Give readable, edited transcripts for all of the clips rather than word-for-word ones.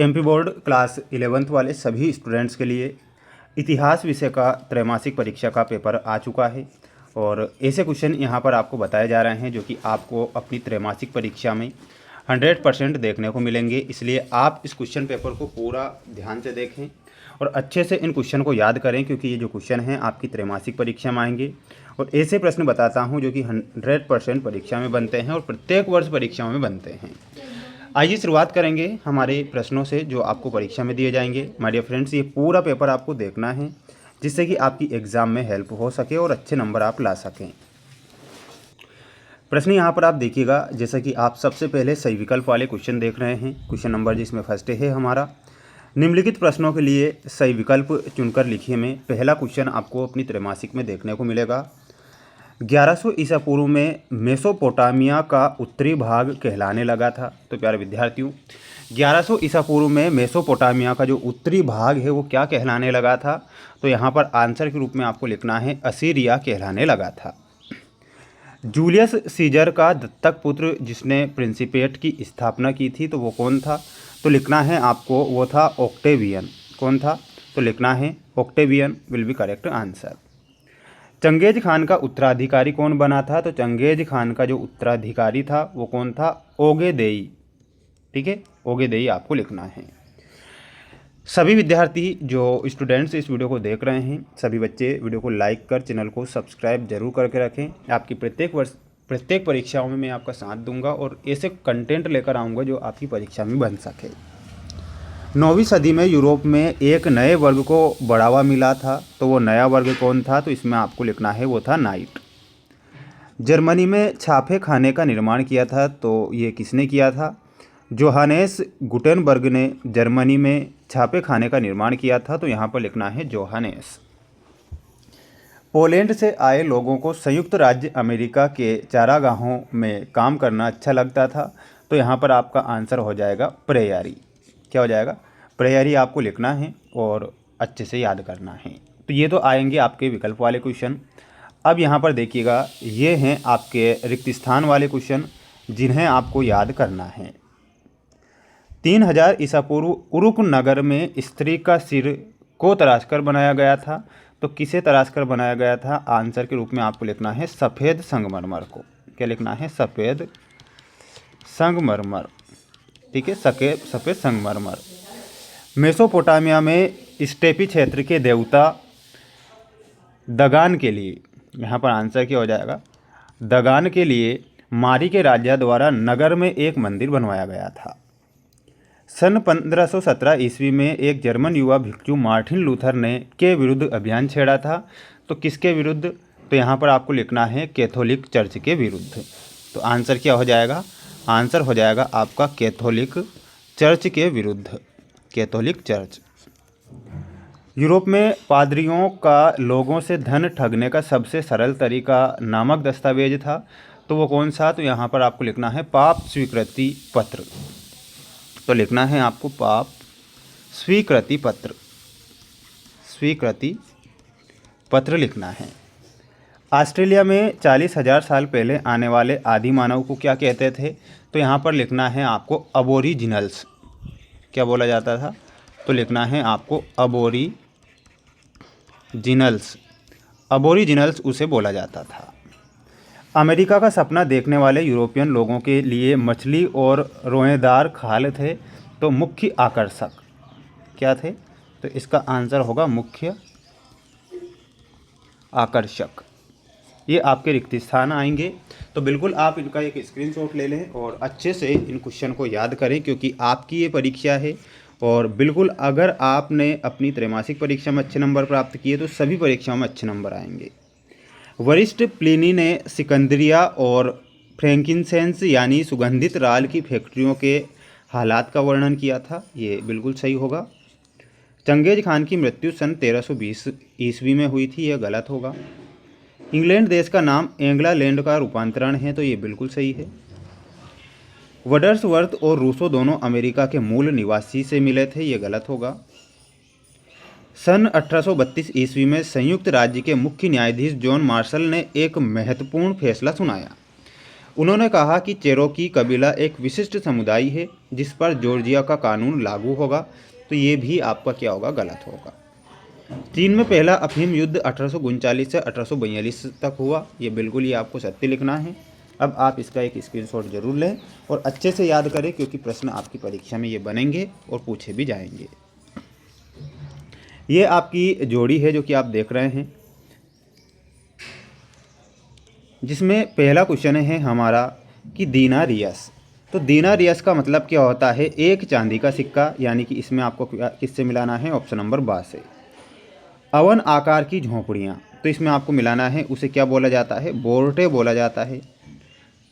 MP board class 11th वाले सभी students के लिए इतिहास विषय का त्रैमासिक परीक्षा का पेपर आ चुका है और ऐसे क्वेश्चन यहाँ पर आपको बताए जा रहे हैं जो कि आपको अपनी त्रैमासिक परीक्षा में 100% देखने को मिलेंगे। इसलिए आप इस क्वेश्चन पेपर को पूरा ध्यान से देखें और अच्छे से इन क्वेश्चन को याद करें, क्योंकि ये जो क्वेश्चन हैं आपकी त्रैमासिक परीक्षा में आएंगे। और ऐसे प्रश्न बताता हूँ जो कि 100% परीक्षा में बनते हैं और प्रत्येक वर्ष परीक्षाओं में बनते हैं। आइए शुरुआत करेंगे हमारे प्रश्नों से जो आपको परीक्षा में दिए जाएंगे। माय डियर फ्रेंड्स, ये पूरा पेपर आपको देखना है जिससे कि आपकी एग्ज़ाम में हेल्प हो सके और अच्छे नंबर आप ला सकें। प्रश्न यहाँ पर आप देखिएगा, जैसा कि आप सबसे पहले सही विकल्प वाले क्वेश्चन देख रहे हैं। क्वेश्चन नंबर जिसमें फर्स्ट है हमारा, निम्नलिखित प्रश्नों के लिए सही विकल्प चुनकर लिखिए में पहला क्वेश्चन आपको अपनी त्रैमासिक में देखने को मिलेगा। 1100 ईसा पूर्व में मेसोपोटामिया का उत्तरी भाग कहलाने लगा था। तो प्यारे विद्यार्थियों, 1100 ईसा पूर्व में मेसोपोटामिया का जो उत्तरी भाग है वो क्या कहलाने लगा था? तो यहाँ पर आंसर के रूप में आपको लिखना है असीरिया कहलाने लगा था। जूलियस सीजर का दत्तक पुत्र जिसने प्रिंसिपेट की स्थापना की थी तो वो कौन था? तो लिखना है आपको, वो था ऑक्टेवियन। कौन था? तो लिखना है Octavian will be correct answer. चंगेज खान का उत्तराधिकारी कौन बना था? तो चंगेज खान का जो उत्तराधिकारी था वो कौन था? ओगेदेई। ठीक है, ओगेदेई आपको लिखना है। सभी विद्यार्थी जो स्टूडेंट्स इस वीडियो को देख रहे हैं, सभी बच्चे वीडियो को लाइक कर चैनल को सब्सक्राइब जरूर करके रखें। आपकी प्रत्येक परीक्षाओं में मैं आपका साथ दूंगा और ऐसे कंटेंट लेकर आऊँगा जो आपकी परीक्षा में बन सके। 9वीं सदी में यूरोप में एक नए वर्ग को बढ़ावा मिला था, तो वो नया वर्ग कौन था? तो इसमें आपको लिखना है वो था नाइट। जर्मनी में छापे खाने का निर्माण किया था, तो ये किसने किया था? जोहानेस गुटेनबर्ग ने जर्मनी में छापे खाने का निर्माण किया था, तो यहाँ पर लिखना है जोहानेस। पोलैंड से आए लोगों को संयुक्त राज्य अमेरिका के चारागाहों में काम करना अच्छा लगता था, तो यहाँ पर आपका आंसर हो जाएगा प्रेयरी। क्या हो जाएगा? प्रेयरी आपको लिखना है और अच्छे से याद करना है। तो ये तो आएंगे आपके विकल्प वाले क्वेश्चन। अब यहाँ पर देखिएगा, ये हैं आपके रिक्त स्थान वाले क्वेश्चन जिन्हें आपको याद करना है। 3000 ईसा पूर्व उरुक नगर में स्त्री का सिर को तराशकर बनाया गया था, तो किसे तराशकर बनाया गया था? आंसर के रूप में आपको लिखना है सफ़ेद संगमरमर को। क्या लिखना है? सफ़ेद संगमरमर। ठीक है, सफ़ेद संगमरमर। मेसोपोटामिया में स्टेपी क्षेत्र के देवता दगान के लिए, यहाँ पर आंसर क्या हो जाएगा? दगान के लिए मारी के राजा द्वारा नगर में एक मंदिर बनवाया गया था। सन 1517 ईस्वी में एक जर्मन युवा भिक्षु मार्टिन लूथर ने के विरुद्ध अभियान छेड़ा था, तो किसके विरुद्ध? तो यहाँ पर आपको लिखना है कैथोलिक चर्च के विरुद्ध। तो आंसर क्या हो जाएगा? आंसर हो जाएगा आपका कैथोलिक चर्च के विरुद्ध। Catholic church. यूरोप में पादरियों का लोगों से धन ठगने का सबसे सरल तरीका नामक दस्तावेज था, तो वो कौन सा? तो यहाँ पर आपको लिखना है पाप स्वीकृति पत्र। तो लिखना है आपको पाप स्वीकृति पत्र। स्वीकृति पत्र लिखना है। ऑस्ट्रेलिया में 40,000 साल पहले आने वाले आदि मानव को क्या कहते थे? तो यहाँ पर लिखना है आपको अबोरिजिनल्स। क्या बोला जाता था? तो लिखना है आपको अबोरिजिनल्स। अबोरिजिनल्स उसे बोला जाता था। अमेरिका का सपना देखने वाले यूरोपियन लोगों के लिए मछली और रोएदार खाल थे, तो मुख्य आकर्षक क्या थे? तो इसका आंसर होगा मुख्य आकर्षक। ये आपके रिक्त स्थान आएंगे, तो बिल्कुल आप इनका एक स्क्रीनशॉट ले लें और अच्छे से इन क्वेश्चन को याद करें, क्योंकि आपकी ये परीक्षा है। और बिल्कुल अगर आपने अपनी त्रैमासिक परीक्षा में अच्छे नंबर प्राप्त किए तो सभी परीक्षाओं में अच्छे नंबर आएंगे। वरिष्ठ प्लिनी ने सिकंदरिया और फ्रैंकिनसेंस यानी सुगंधित राल की फैक्ट्रियों के हालात का वर्णन किया था। ये बिल्कुल सही होगा। चंगेज खान की मृत्यु सन 1320 ईस्वी में हुई थी, यह गलत होगा। इंग्लैंड देश का नाम एंग्लालैंड का रूपांतरण है, तो ये बिल्कुल सही है। वडर्सवर्थ और रूसो दोनों अमेरिका के मूल निवासी से मिले थे, ये गलत होगा। सन 1832 ईस्वी में संयुक्त राज्य के मुख्य न्यायाधीश जॉन मार्शल ने एक महत्वपूर्ण फैसला सुनाया। उन्होंने कहा कि चेरोकी कबीला एक विशिष्ट समुदाय है जिस पर जॉर्जिया का कानून लागू होगा। तो ये भी आपका क्या होगा, गलत होगा। चीन में पहला अफीम युद्ध 1839 से 1842 तक हुआ। ये बिल्कुल ही आपको सत्य लिखना है। अब आप इसका एक स्क्रीनशॉट जरूर लें और अच्छे से याद करें, क्योंकि प्रश्न आपकी परीक्षा में ये बनेंगे और पूछे भी जाएंगे। ये आपकी जोड़ी है जो कि आप देख रहे हैं, जिसमें पहला क्वेश्चन है हमारा कि दीनारियस। तो दीनारियस का मतलब क्या होता है, एक चांदी का सिक्का, यानी कि इसमें आपको किससे मिलाना है, ऑप्शन नंबर 12 से। अवन आकार की झोंपड़ियाँ, तो इसमें आपको मिलाना है, उसे क्या बोला जाता है, बोर्टे बोला जाता है।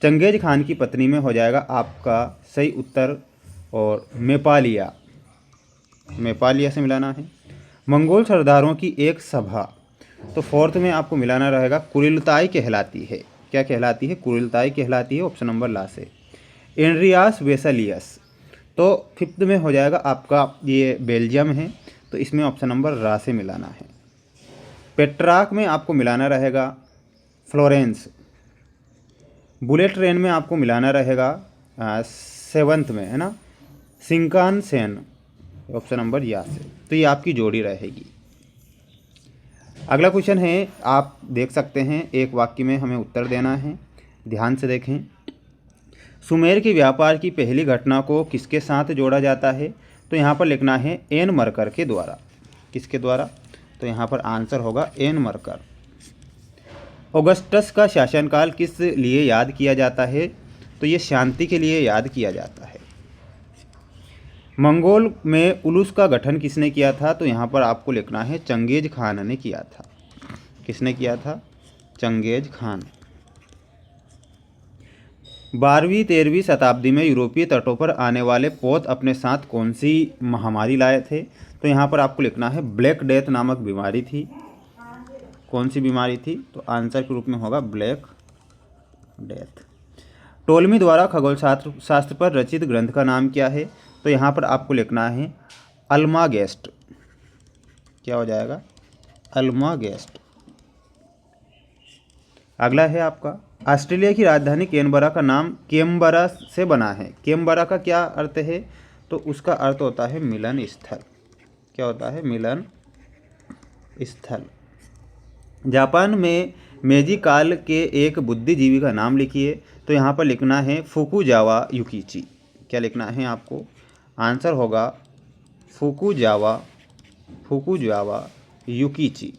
चंगेज खान की पत्नी में हो जाएगा आपका सही उत्तर, और मेपालिया, मेपालिया से मिलाना है। मंगोल सरदारों की एक सभा, तो फोर्थ में आपको मिलाना रहेगा कुरिलताई कहलाती है। क्या कहलाती है, कुरिलताई कहलाती है, ऑप्शन नंबर ला से। एनरियास वेसलियस, तो फिफ्थ में हो जाएगा आपका ये बेल्जियम है, तो इसमें ऑप्शन नंबर रा से मिलाना है। पेट्राक में आपको मिलाना रहेगा फ्लोरेंस। बुलेट ट्रेन में आपको मिलाना रहेगा सेवंथ में, है ना, सिंकान सेन, ऑप्शन नंबर या से। तो ये आपकी जोड़ी रहेगी। अगला क्वेश्चन है, आप देख सकते हैं, एक वाक्य में हमें उत्तर देना है, ध्यान से देखें। सुमेर के व्यापार की पहली घटना को किसके साथ जोड़ा जाता है, तो यहाँ पर लिखना है एन मरकर के द्वारा। किसके द्वारा, तो यहाँ पर आंसर होगा एन मरकर। ऑगस्टस का शासनकाल किस लिए याद किया जाता है, तो ये शांति के लिए याद किया जाता है। मंगोल में उलूस का गठन किसने किया था, तो यहाँ पर आपको लिखना है चंगेज खान ने किया था। किसने किया था, चंगेज खान। 12वीं 13वीं शताब्दी में यूरोपीय तटों पर आने वाले पोत अपने साथ कौन सी महामारी लाए थे, तो यहाँ पर आपको लिखना है ब्लैक डेथ नामक बीमारी थी। कौन सी बीमारी थी, तो आंसर के रूप में होगा ब्लैक डेथ। टोलमी द्वारा खगोल शास्त्र पर रचित ग्रंथ का नाम क्या है, तो यहाँ पर आपको लिखना है अल्मागेस्ट। क्या हो जाएगा, अल्मागेस्ट। अगला है आपका, ऑस्ट्रेलिया की राजधानी कैनबरा का नाम कैनबरा से बना है। कैनबरा का क्या अर्थ है, तो उसका अर्थ होता है मिलन स्थल। क्या होता है, मिलन स्थल। जापान में मेजी काल के एक बुद्धिजीवी का नाम लिखिए, तो यहाँ पर लिखना है फुकुजावा युकिची। क्या लिखना है आपको, आंसर होगा फुकुजावा युकिची।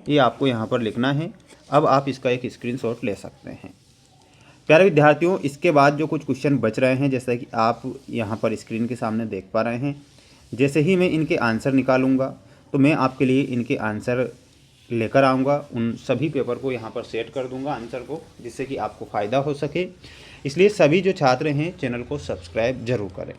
ये आपको यहाँ पर लिखना है। अब आप इसका एक स्क्रीनशॉट ले सकते हैं। प्यारे विद्यार्थियों, इसके बाद जो कुछ क्वेश्चन बच रहे हैं, जैसा कि आप यहाँ पर स्क्रीन के सामने देख पा रहे हैं, जैसे ही मैं इनके आंसर निकालूंगा तो मैं आपके लिए इनके आंसर लेकर आऊँगा। उन सभी पेपर को यहाँ पर सेट कर दूँगा आंसर को, जिससे कि आपको फ़ायदा हो सके। इसलिए सभी जो छात्र हैं चैनल को सब्सक्राइब जरूर करें।